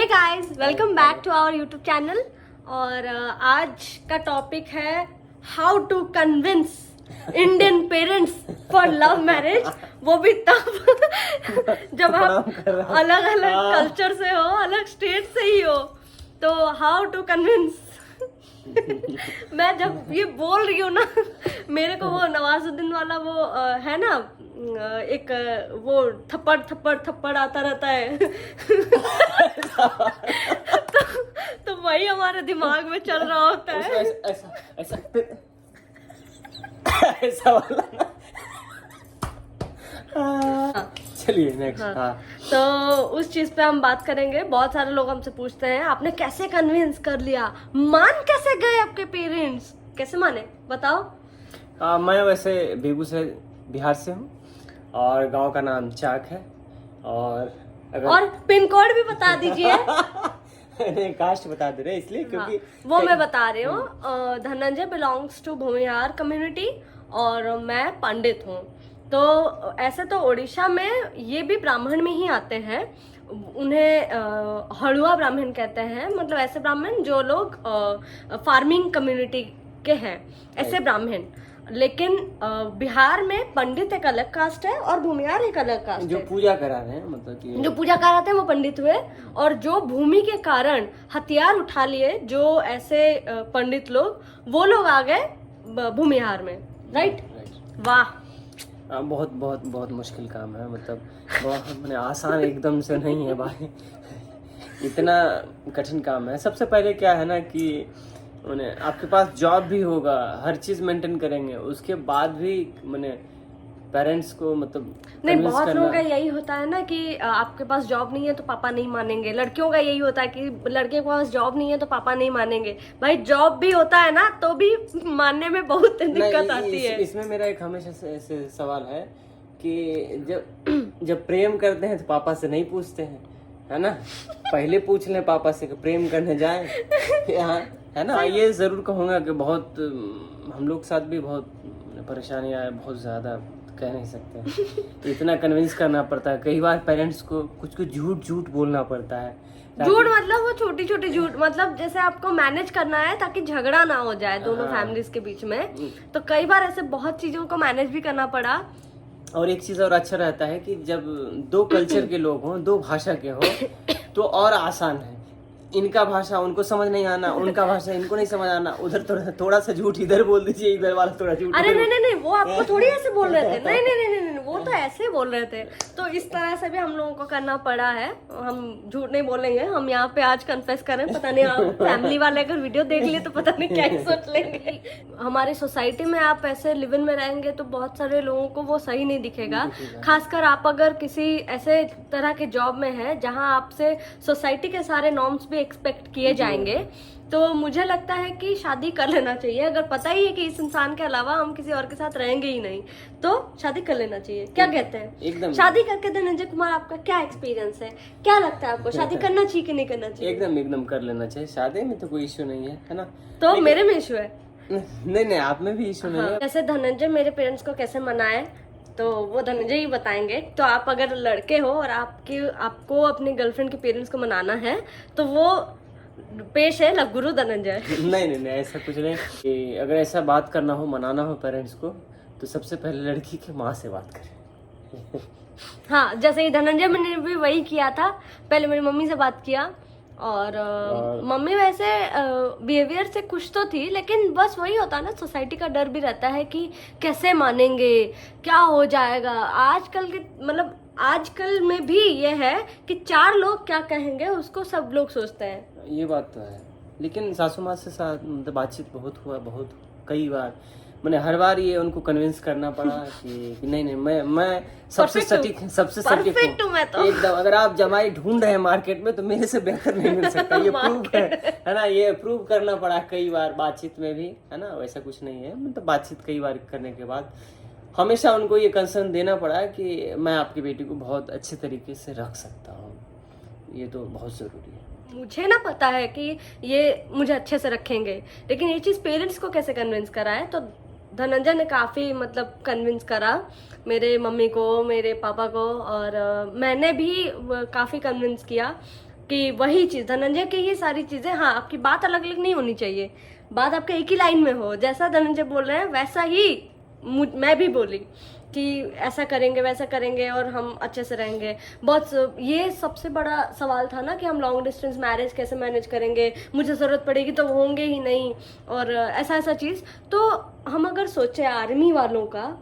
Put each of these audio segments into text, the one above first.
Guys, welcome back to our YouTube channel. और आज का टॉपिक है how to convince Indian parents for love marriage, वो भी तब जब आप अलग अलग कल्चर से हो, अलग स्टेट से ही हो। तो हाउ टू कन्विंस मैं जब ये बोल रही हूँ ना, मेरे को वो नवाजुद्दीन वाला वो है ना, एक वो थप्पड़ थप्पड़ थप्पड़ आता रहता है तो वही हमारे दिमाग में चल रहा होता है। ऐसा ऐसा ऐसा वाला। चलिए नेक्स्ट। हाँ। तो उस चीज पे हम बात करेंगे। बहुत सारे लोग हमसे पूछते हैं आपने कैसे कन्विंस कर लिया, मान कैसे गए आपके पेरेंट्स, कैसे माने बताओ। मैं वैसे बेगूसराय बिहार से हूँ और गांव का नाम चाक है। और पिन कोड भी बता दीजिए। नहीं, कास्ट बता दे रहे इसलिए क्योंकि वो मैं बता रही हूँ। Dhananjay belongs to Bhumihar community और मैं पंडित हूँ। तो ऐसे तो उड़ीसा में ये भी ब्राह्मण में ही आते हैं, उन्हें हड़ुआ ब्राह्मण कहते हैं। मतलब ऐसे ब्राह्मण जो लोग फार्मिंग कम्युनिटी के हैं, ऐसे ब्राह्मण। लेकिन बिहार में पंडित एक अलग कास्ट है और भूमिहार एक अलग कास्ट जो है। पूजा करा रहे हैं, मतलब कि जो पूजा कर रहे थे वो पंडित हुए, और जो भूमि के कारण हथियार उठा लिए जो ऐसे पंडित लोग, वो लोग आ गए भूमिहार में। राइट। वाह। बहुत बहुत बहुत मुश्किल काम है, मतलब बहुत मैंने आसान एकदम से नहीं है भाई। इतना कठिन काम है। सबसे पहले क्या है ना कि मैंने आपके पास जॉब भी होगा, हर चीज मेंटेन करेंगे, उसके बाद भी मैंने पेरेंट्स को मतलब नहीं, बहुत लोगों का यही होता है ना कि आपके पास जॉब नहीं है तो पापा नहीं मानेंगे। लड़कियों का यही होता है कि लड़के के पास जॉब नहीं है तो पापा नहीं मानेंगे। भाई जॉब भी होता है ना तो भी मानने में बहुत दिक्कत आती है। इसमें मेरा एक हमेशा से सवाल है कि जब प्रेम करते हैं तो पापा से नहीं पूछते हैं, है ना? पहले पूछ लें पापा से कि प्रेम करने जाए यहाँ, है ना? ये जरूर कहूँगा कि बहुत हम लोग के साथ भी बहुत परेशानियाँ है, बहुत ज्यादा कह नहीं सकते। तो इतना कन्विंस करना पड़ता है, कई बार पेरेंट्स को कुछ झूठ बोलना पड़ता है। झूठ मतलब वो छोटी छोटी झूठ, मतलब जैसे आपको मैनेज करना है ताकि झगड़ा ना हो जाए दोनों फैमिलीज के बीच में। तो कई बार ऐसे बहुत चीजों को मैनेज भी करना पड़ा। और एक चीज और अच्छा रहता है कि जब दो कल्चर के लोग हों, दो भाषा के हो, तो और आसान है। इनका भाषा उनको समझ नहीं आना, उनका भाषा इनको नहीं समझ आना, उधर थोड़ा सा झूठ इधर बोल दीजिए, इधर वाला थोड़ा झूठ। अरे नहीं, वो आपको थोड़ी ऐसे बोल रहे थे। नहीं, वो तो ऐसे बोल रहे थे। तो इस तरह से भी हम लोगों को करना पड़ा है। हम झूठ नहीं बोलेंगे, हम यहाँ पे आज कन्फेस करें। पता नहीं आप फैमिली वाले अगर वीडियो देख लिए तो पता नहीं क्या ही सोच लेंगे। हमारी सोसाइटी में आप ऐसे लिव इन में रहेंगे तो बहुत सारे लोगों को वो सही नहीं दिखेगा। खासकर आप अगर किसी ऐसे तरह के जॉब में है जहाँ आपसे सोसाइटी के सारे नॉर्म्स भी एक्सपेक्ट किए जाएंगे, तो मुझे लगता है कि शादी कर लेना चाहिए। अगर पता ही है कि इस इंसान के अलावा हम किसी और के साथ रहेंगे ही नहीं, तो शादी कर लेना चाहिए। क्या कहते हैं? एकदम। शादी करके धनंजय कुमार, आपका क्या एक्सपीरियंस है? क्या लगता है आपको, शादी करना चाहिए कि नहीं करना चाहिए? एकदम कर लेना चाहिए। शादी में तो कोई इश्यू नहीं है ना? तो मेरे में इशू है। नहीं, आप में भी इश्यू नहीं है। जैसे धनंजय मेरे पेरेंट्स को कैसे मनाए तो वो धनंजय ही बताएंगे। तो आप अगर लड़के हो और आपको अपनी गर्लफ्रेंड के पेरेंट्स को मनाना है तो वो पेश है लवगुरु धनंजय। नहीं, ऐसा कुछ नहीं। कि अगर ऐसा बात करना हो, मनाना हो पेरेंट्स को, तो सबसे पहले लड़की के माँ से बात करें। हाँ, जैसे ही धनंजय मैंने भी वही किया था। पहले मेरी मम्मी से बात किया और मम्मी वैसे बिहेवियर से खुश तो थी, लेकिन बस वही होता ना, सोसाइटी का डर भी रहता है कि कैसे मानेंगे, क्या हो जाएगा। आजकल में भी ये है कि 4 लोग क्या कहेंगे उसको सब लोग सोचते हैं। ये बात तो है, लेकिन सासू माँ से मतलब बातचीत बहुत हुआ, बहुत कई बार। मैंने हर बार ये उनको कन्विंस करना पड़ा कि नहीं, मैं सबसे सटीक हूँ मैं तो एकदम। अगर आप जमाई ढूंढ रहे हैं मार्केट में तो मेरे से बेहतर नहीं मिल सकता, ये प्रूव है ना? ये प्रूव करना पड़ा कई बार बातचीत में भी, है ना? वैसा कुछ नहीं है, मतलब बातचीत कई बार करने के बाद हमेशा उनको ये कंसर्न देना पड़ा कि मैं आपकी बेटी को बहुत अच्छे तरीके से रख सकता हूँ। ये तो बहुत जरूरी है। मुझे ना पता है कि ये मुझे अच्छे से रखेंगे, लेकिन ये चीज पेरेंट्स को कैसे कन्विंस करा है, तो धनंजय ने काफी मतलब कन्विंस करा मेरे मम्मी को, मेरे पापा को, और मैंने भी काफी कन्विंस किया। कि वही चीज धनंजय की ही सारी चीजें, हाँ आपकी बात अलग अलग नहीं होनी चाहिए, बात आपके एक ही लाइन में हो। जैसा धनंजय बोल रहे हैं वैसा ही मैं भी बोली कि ऐसा करेंगे वैसा करेंगे और हम अच्छे से रहेंगे। बहुत ये सबसे बड़ा सवाल था ना कि हम लॉन्ग डिस्टेंस मैरिज कैसे मैनेज करेंगे, मुझे ज़रूरत पड़ेगी तो वो होंगे ही नहीं, और ऐसा चीज़। तो हम अगर सोचे आर्मी वालों का,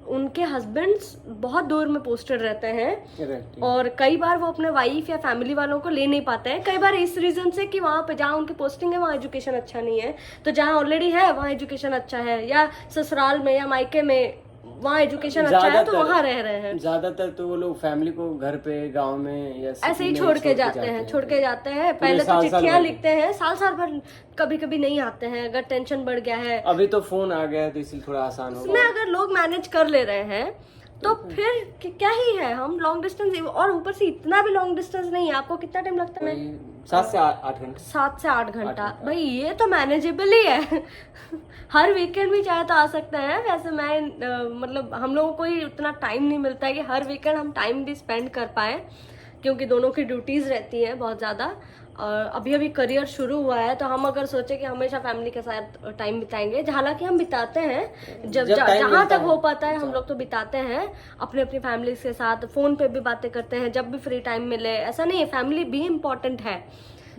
उनके हस्बैंड्स बहुत दूर में पोस्टेड रहते हैं और कई बार वो अपने वाइफ या फैमिली वालों को ले नहीं पाते हैं, कई बार इस रीजन से कि वहाँ पे जहाँ उनकी पोस्टिंग है वहाँ एजुकेशन अच्छा नहीं है, तो जहाँ ऑलरेडी है वहाँ एजुकेशन अच्छा है, या ससुराल में या मायके में वहाँ एजुकेशन अच्छा है तो वहाँ रह रहे हैं। ज्यादातर तो वो लोग फैमिली को घर पे गांव में या ऐसे ही छोड़ के जाते हैं। पहले तो चिट्ठियां लिखते हैं, साल भर कभी कभी नहीं आते हैं अगर टेंशन बढ़ गया है। अभी तो फोन आ गया है तो इसलिए थोड़ा आसान हो गया। अगर लोग मैनेज कर ले रहे हैं तो फिर क्या ही है, हम लॉन्ग डिस्टेंस, और ऊपर से इतना भी लॉन्ग डिस्टेंस नहीं है। आपको कितना टाइम लगता है? 7 से 8 घंटा। 7 से 8 घंटा भाई ये तो मैनेजेबल ही है। हर वीकेंड भी चाहे तो आ सकते हैं। वैसे मैं मतलब हम लोगों को ही उतना टाइम नहीं मिलता है कि हर वीकेंड हम टाइम भी स्पेंड कर पाए, क्योंकि दोनों की ड्यूटीज रहती हैं बहुत ज़्यादा। और अभी करियर शुरू हुआ है तो हम अगर सोचे कि हमेशा फैमिली के साथ टाइम बिताएंगे, हालांकि हम बिताते हैं जहाँ तक हो पाता है हम लोग तो बिताते हैं अपने अपनी फैमिली के साथ, फोन पे भी बातें करते हैं जब भी फ्री टाइम मिले। ऐसा नहीं है, फैमिली भी इम्पोर्टेंट है।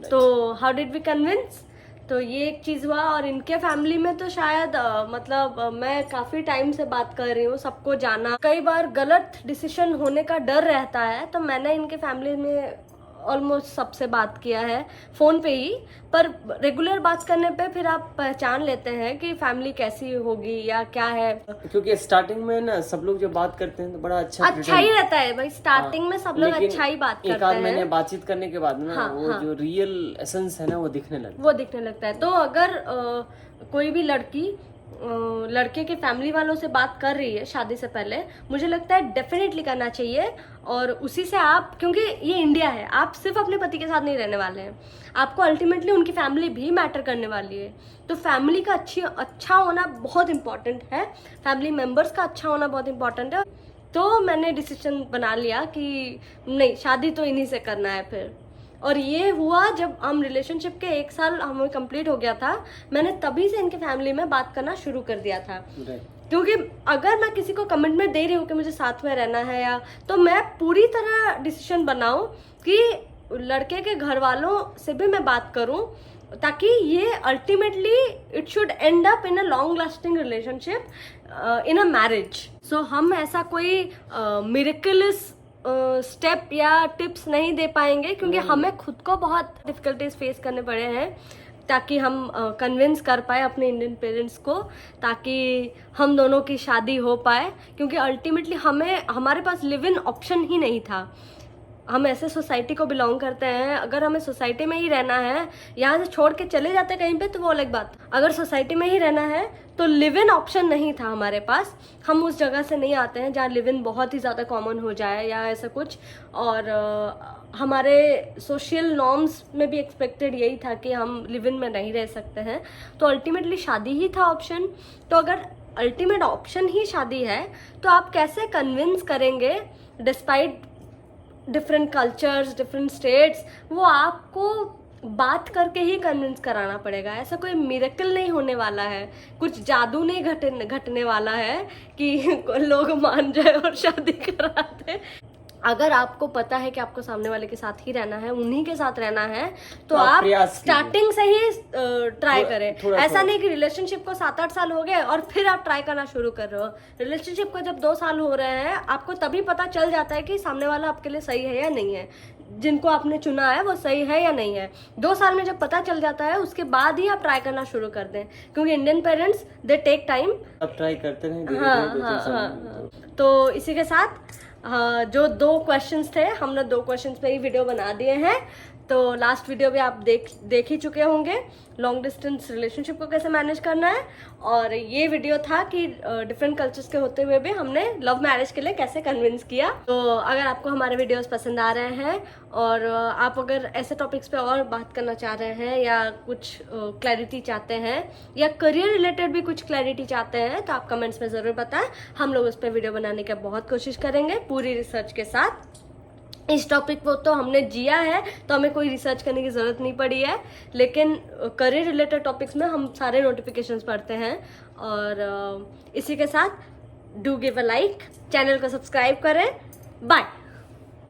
तो हाउ डिड वी कन्विंस, तो ये एक चीज़ हुआ। और इनके फैमिली में तो शायद मैं काफ़ी टाइम से बात कर रही हूँ, सबको जाना, कई बार गलत डिसीजन होने का डर रहता है, तो मैंने इनके फैमिली में ऑलमोस्ट सबसे बात किया है फ़ोन पे ही। पर रेगुलर बात करने पे फिर आप पहचान लेते हैं कि फैमिली कैसी होगी या क्या है, क्योंकि स्टार्टिंग में ना सब लोग जब बात करते हैं तो बड़ा अच्छा ही रहता है भाई। स्टार्टिंग में सब लोग अच्छा ही बात करते हैं। एक आध महीने बातचीत करने के बाद ना वो जो रियल एसेंस है ना वो दिखने लगता है। तो अगर कोई भी लड़के के फैमिली वालों से बात कर रही है शादी से पहले, मुझे लगता है डेफिनेटली करना चाहिए। और उसी से आप, क्योंकि ये इंडिया है, आप सिर्फ अपने पति के साथ नहीं रहने वाले हैं, आपको अल्टीमेटली उनकी फैमिली भी मैटर करने वाली है। तो फैमिली का अच्छा होना बहुत इंपॉर्टेंट है, फैमिली मेम्बर्स का अच्छा होना बहुत इंपॉर्टेंट है। तो मैंने डिसीजन बना लिया कि नहीं, शादी तो इन्हीं से करना है फिर। और ये हुआ जब हम रिलेशनशिप के 1 साल हमें कंप्लीट हो गया था, मैंने तभी से इनके फैमिली में बात करना शुरू कर दिया था। क्योंकि अगर मैं किसी को कमिटमेंट दे रही हूँ कि मुझे साथ में रहना है, या तो मैं पूरी तरह डिसीजन बनाऊं कि लड़के के घर वालों से भी मैं बात करूं, ताकि ये ultimately it should end up in a long lasting relationship, in a marriage. So हम ऐसा कोई मिरेकलस स्टेप या टिप्स नहीं दे पाएंगे, क्योंकि हमें खुद को बहुत डिफिकल्टीज फेस करने पड़े हैं ताकि हम कन्विंस कर पाए अपने इंडियन पेरेंट्स को, ताकि हम दोनों की शादी हो पाए। क्योंकि अल्टीमेटली हमारे पास लिव इन ऑप्शन ही नहीं था। हम ऐसे सोसाइटी को बिलोंग करते हैं, अगर हमें सोसाइटी में ही रहना है, यहाँ से छोड़ के चले जाते कहीं पे तो वो अलग बात। अगर सोसाइटी में ही रहना है तो लिव इन ऑप्शन नहीं था हमारे पास। हम उस जगह से नहीं आते हैं जहाँ लिव इन बहुत ही ज़्यादा कॉमन हो जाए या ऐसा कुछ। और हमारे सोशल नॉर्म्स में भी एक्सपेक्टेड यही था कि हम लिव इन में नहीं रह सकते हैं। तो अल्टीमेटली शादी ही था ऑप्शन। तो अगर अल्टीमेट ऑप्शन ही शादी है तो आप कैसे कन्विंस करेंगे despite different cultures, different states? वो आपको बात करके ही कन्विंस कराना पड़ेगा। ऐसा कोई मिरेकल नहीं होने वाला है, कुछ जादू नहीं घटने वाला है कि लोग मान जाए और शादी करा दे। अगर आपको पता है कि आपको सामने वाले के साथ ही रहना है, उन्हीं के साथ रहना है, तो आप स्टार्टिंग से ही ट्राई करें। ऐसा नहीं कि रिलेशनशिप को 7-8 साल हो गए और फिर आप ट्राई करना शुरू कर रहे हो। रिलेशनशिप को जब 2 साल हो रहे हैं, आपको तभी पता चल जाता है कि सामने वाला आपके लिए सही है या नहीं है, जिनको आपने चुना है वो सही है या नहीं है। 2 साल में जब पता चल जाता है, उसके बाद ही आप ट्राई करना शुरू कर दें, क्योंकि Indian parents they take time. आप ट्राई करते रहें। हाँ। तो इसी के साथ जो 2 क्वेश्चंस थे, हमने 2 क्वेश्चंस पे ही वीडियो बना दिए हैं। तो लास्ट वीडियो भी आप देख ही चुके होंगे, लॉन्ग डिस्टेंस रिलेशनशिप को कैसे मैनेज करना है। और ये वीडियो था कि डिफरेंट कल्चर्स के होते हुए भी हमने लव मैरिज के लिए कैसे कन्विंस किया। तो अगर आपको हमारे वीडियोस पसंद आ रहे हैं और आप अगर ऐसे टॉपिक्स पे और बात करना चाह रहे हैं, या कुछ क्लैरिटी चाहते हैं, या करियर रिलेटेड भी कुछ क्लैरिटी चाहते हैं, तो आप कमेंट्स में ज़रूर बताएं। हम लोग उस पर वीडियो बनाने की बहुत कोशिश करेंगे पूरी रिसर्च के साथ। इस टॉपिक को तो हमने जिया है, तो हमें कोई रिसर्च करने की ज़रूरत नहीं पड़ी है, लेकिन करियर रिलेटेड टॉपिक्स में हम सारे नोटिफिकेशंस पढ़ते हैं। और इसी के साथ do give a like, channel को सब्सक्राइब करें। बाय।